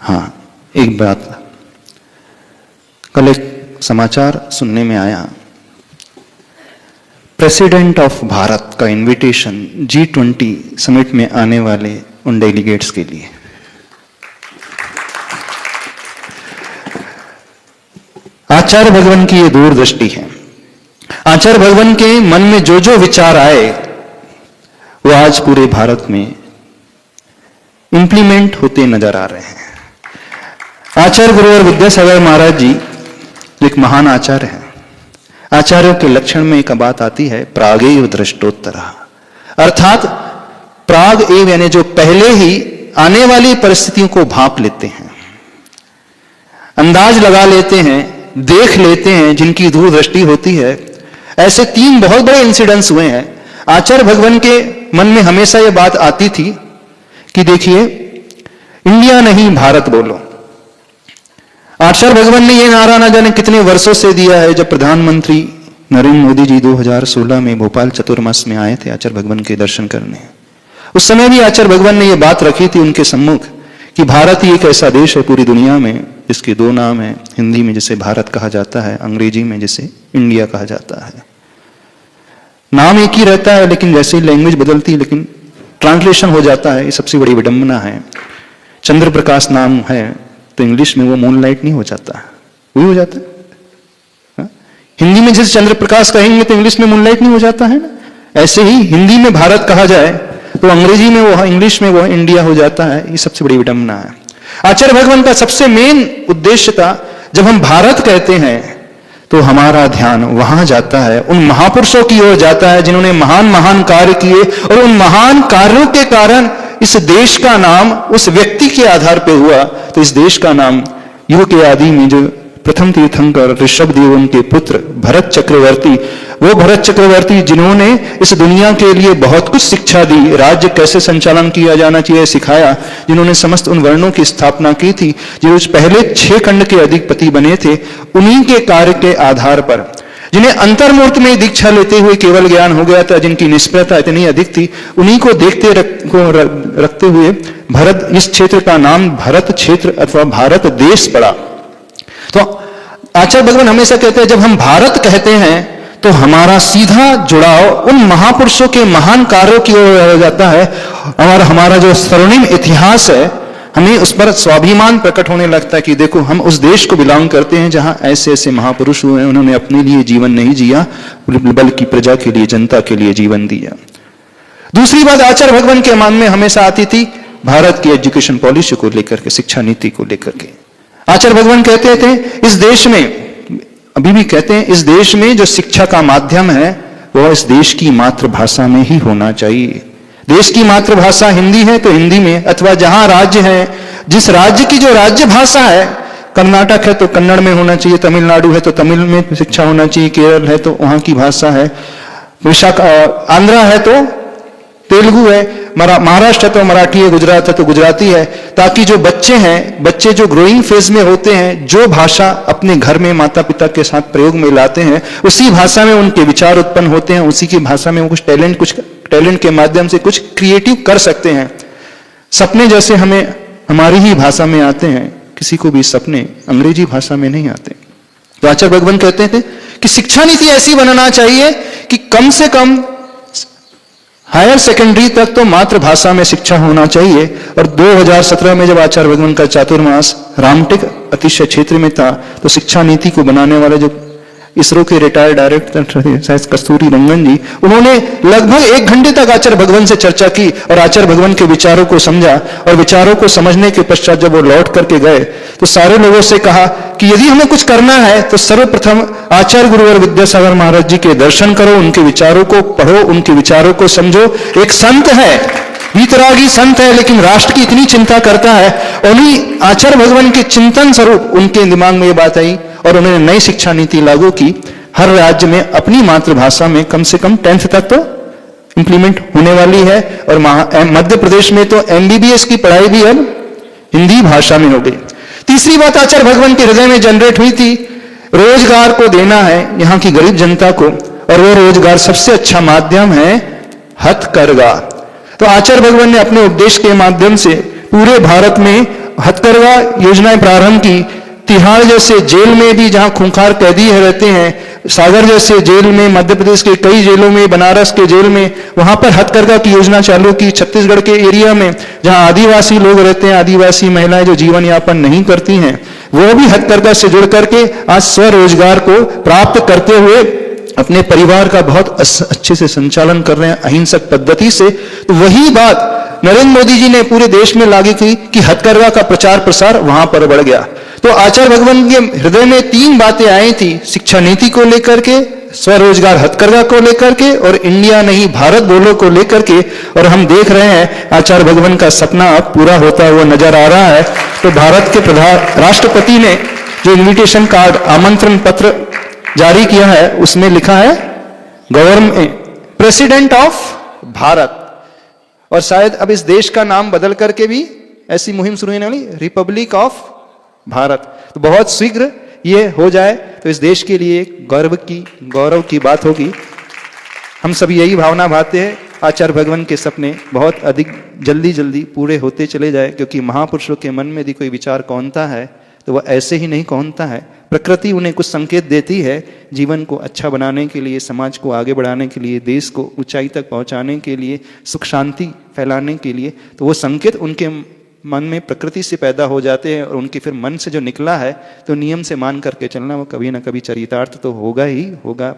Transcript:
हाँ, एक बात, कल एक समाचार सुनने में आया, प्रेसिडेंट ऑफ भारत का इनविटेशन G20 समिट में आने वाले उन डेलीगेट्स के लिए। आचार्य भगवान की ये दूरदृष्टि है। आचार्य भगवान के मन में जो जो विचार आए वो आज पूरे भारत में इंप्लीमेंट होते नजर आ रहे हैं। आचार्य गुरुवर विद्यासागर महाराज जी एक महान आचार्य हैं। आचार्यों के लक्षण में एक बात आती है, प्रागेव दृष्टोत्तरः, अर्थात प्राग एव यानी जो पहले ही आने वाली परिस्थितियों को भांप लेते हैं, अंदाज लगा लेते हैं, देख लेते हैं, जिनकी दूरदृष्टि होती है। ऐसे 3 बहुत बड़े इंसिडेंट्स हुए हैं। आचार्य भगवान के मन में हमेशा यह बात आती थी कि देखिए, इंडिया नहीं भारत बोलो। आचार्य भगवान ने यह नारा न जाने कितने वर्षों से दिया है। जब प्रधानमंत्री नरेंद्र मोदी जी 2016 में भोपाल चतुर्मास में आए थे आचार्य भगवान के दर्शन करने, उस समय भी आचार्य भगवान ने यह बात रखी थी उनके सम्मुख कि भारत ही एक ऐसा देश है पूरी दुनिया में जिसके 2 नाम है। हिंदी में जिसे भारत कहा जाता है, अंग्रेजी में जिसे इंडिया कहा जाता है। नाम एक ही रहता है, लेकिन जैसे ही लैंग्वेज बदलती है लेकिन ट्रांसलेशन हो जाता है। ये सबसे बड़ी विडंबना है। चंद्र प्रकाश नाम है तो इंग्लिश में वो मूनलाइट नहीं हो जाता है, वही हो जाता है। हा? हिंदी में जैसे चंद्र प्रकाश कहेंगे तो इंग्लिश में मूनलाइट नहीं हो जाता है ना। ऐसे ही हिंदी में भारत कहा जाए तो अंग्रेजी में वो, इंग्लिश में वो इंडिया हो जाता है। ये सबसे बड़ी विडंबना है। आचार्य भगवान का सबसे मेन उद्देश्य था, जब हम भारत कहते हैं तो हमारा ध्यान वहां जाता है, उन महापुरुषों की ओर जाता है जिन्होंने महान महान कार्य किए, और उन महान कार्यों के कारण इस देश का नाम उस व्यक्ति के आधार पर हुआ। तो इस देश का नाम युग के आदि में जो प्रथम तीर्थंकर ऋषभ देव उनके पुत्र भरत चक्रवर्ती, वो भरत चक्रवर्ती जिन्होंने इस दुनिया के लिए बहुत कुछ शिक्षा दी, राज्य कैसे संचालन किया जाना चाहिए सिखाया, जिन्होंने समस्त उन वर्णों की स्थापना की थी, जो पहले 6 खंड के अधिपति बने थे, उन्हीं के कार्य के आधार पर, जिन्हें अंतर्मूर्त में दीक्षा लेते हुए केवल ज्ञान हो गया था, जिनकी निष्प्रता इतनी अधिक थी, उन्हीं को रखते हुए भरत, इस क्षेत्र का नाम भरत क्षेत्र अथवा भारत देश पड़ा। तो आचार्य भगवान हमेशा कहते हैं, जब हम भारत कहते हैं तो हमारा सीधा जुड़ाव उन महापुरुषों के महान कार्यों की ओर रह जाता है, और हमारा जो स्वर्णिम इतिहास है, हमें उस पर स्वाभिमान प्रकट होने लगता है कि देखो, हम उस देश को बिलोंग करते हैं जहां ऐसे ऐसे महापुरुष हुए, उन्होंने अपने लिए जीवन नहीं जिया बल्कि प्रजा के लिए, जनता के लिए जीवन दिया। दूसरी बात आचार्य भगवान के मन में हमेशा आती थी भारत की एजुकेशन पॉलिसी को लेकर के, शिक्षा नीति को लेकर के। आचार्य भगवान कहते थे, इस देश में, अभी भी कहते हैं, इस देश में जो शिक्षा का माध्यम है वह इस देश की मातृभाषा में ही होना चाहिए। देश की मातृभाषा हिंदी है तो हिंदी में, अथवा जहां राज्य है, जिस राज्य की जो राज्य भाषा है, कर्नाटक है तो कन्नड़ में होना चाहिए, तमिलनाडु है तो तमिल में शिक्षा होना चाहिए, केरल है तो वहां की भाषा है, आंध्रा है तो तेलुगु है, महाराष्ट्र है तो मराठी है, गुजरात है तो गुजराती है, ताकि जो बच्चे हैं, बच्चे जो ग्रोइंग फेज में होते हैं, जो भाषा अपने घर में माता पिता के साथ प्रयोग में लाते हैं, उसी भाषा में उनके विचार उत्पन्न होते हैं, उसी की भाषा में वो कुछ टैलेंट के माध्यम से कुछ क्रिएटिव कर सकते हैं। सपने जैसे हमें हमारी ही भाषा में आते हैं, किसी को भी सपने अंग्रेजी भाषा में नहीं आते। तो आचार्य भगवान कहते थे कि शिक्षा नीति ऐसी बनना चाहिए कि कम से कम हायर सेकेंडरी तक तो मातृभाषा में शिक्षा होना चाहिए। और 2017 में जब आचार्य भगवान का चातुर्मास रामटेक अतिशय क्षेत्र में था, तो शिक्षा नीति को बनाने वाले जो इसरो के रिटायर्ड डायरेक्टर कस्तूरी रंगन जी, उन्होंने लगभग 1 घंटे तक आचार्य भगवान से चर्चा की और आचार्य भगवान के विचारों को समझा। और विचारों को समझने के पश्चात जब वो लौट करके गए तो सारे लोगों से कहा कि यदि हमें कुछ करना है तो सर्वप्रथम आचार्य गुरुवर विद्यासागर महाराज जी के दर्शन करो, उनके विचारों को पढ़ो, उनके विचारों को समझो। एक संत है, वीतरागी संत है, लेकिन राष्ट्र की इतनी चिंता करता है। उन्हीं आचार्य भगवान के चिंतन स्वरूप उनके दिमाग में ये बात आई और उन्होंने नई शिक्षा नीति लागू की। हर राज्य में अपनी मातृभाषा में कम से कम 10th तक तो इंप्लीमेंट होने वाली है। और मध्य प्रदेश में तो MBBS की पढ़ाई भी अब हिंदी भाषा में हो गई। तीसरी बात आचार्य भगवान के हृदय में जनरेट हुई थी, रोजगार को देना है यहाँ की गरीब जनता को, और वो रोजगार सबसे अच्छा माध्यम है हथकरघा। तो आचार्य भगवान ने अपने उपदेश के माध्यम से पूरे भारत में हथकरघा योजनाएं प्रारंभ की। तिहाड़ जैसे जेल में भी जहां खूंखार कैदी रहते हैं, सागर जैसे जेल में, मध्य प्रदेश के कई जेलों में, बनारस के जेल में, वहां पर हथकरघा की योजना चालू की। छत्तीसगढ़ के एरिया में जहां आदिवासी लोग रहते हैं, आदिवासी महिलाएं जो जीवन यापन नहीं करती हैं, वो भी हथकरघा से जुड़ करके आज स्वरोजगार को प्राप्त करते हुए अपने परिवार का बहुत अच्छे से संचालन कर रहे हैं अहिंसक पद्धति से। तो वही बात नरेंद्र मोदी जी ने पूरे देश में लागू की कि हथकरघा का प्रचार प्रसार वहां पर बढ़ गया। तो आचार्य भगवान के हृदय में 3 बातें आई थी, शिक्षा नीति को लेकर के, स्वरोजगार हथकरघा को लेकर के, और इंडिया नहीं भारत बोलो को लेकर के। और हम देख रहे हैं आचार्य भगवान का सपना अब पूरा होता हुआ नजर आ रहा है। तो भारत के राष्ट्रपति ने जो इन्विटेशन कार्ड, आमंत्रण पत्र जारी किया है, उसमें लिखा है गवर्नमेंट प्रेसिडेंट ऑफ भारत। और शायद अब इस देश का नाम बदल करके भी ऐसी मुहिम शुरू होने वाली, रिपब्लिक ऑफ भारत। तो बहुत शीघ्र ये हो जाए तो इस देश के लिए गौरव की बात होगी। हम सब यही भावना भाते हैं, आचार्य भगवान के सपने बहुत अधिक जल्दी पूरे होते चले जाए, क्योंकि महापुरुषों के मन में यदि कोई विचार कौनता है तो वह ऐसे ही नहीं कौनता है। प्रकृति उन्हें कुछ संकेत देती है जीवन को अच्छा बनाने के लिए, समाज को आगे बढ़ाने के लिए, देश को ऊंचाई तक पहुंचाने के लिए, सुख शांति फैलाने के लिए। तो वो संकेत उनके मन में प्रकृति से पैदा हो जाते हैं, और उनके फिर मन से जो निकला है तो नियम से मान करके चलना, वो कभी ना कभी चरितार्थ तो होगा ही होगा।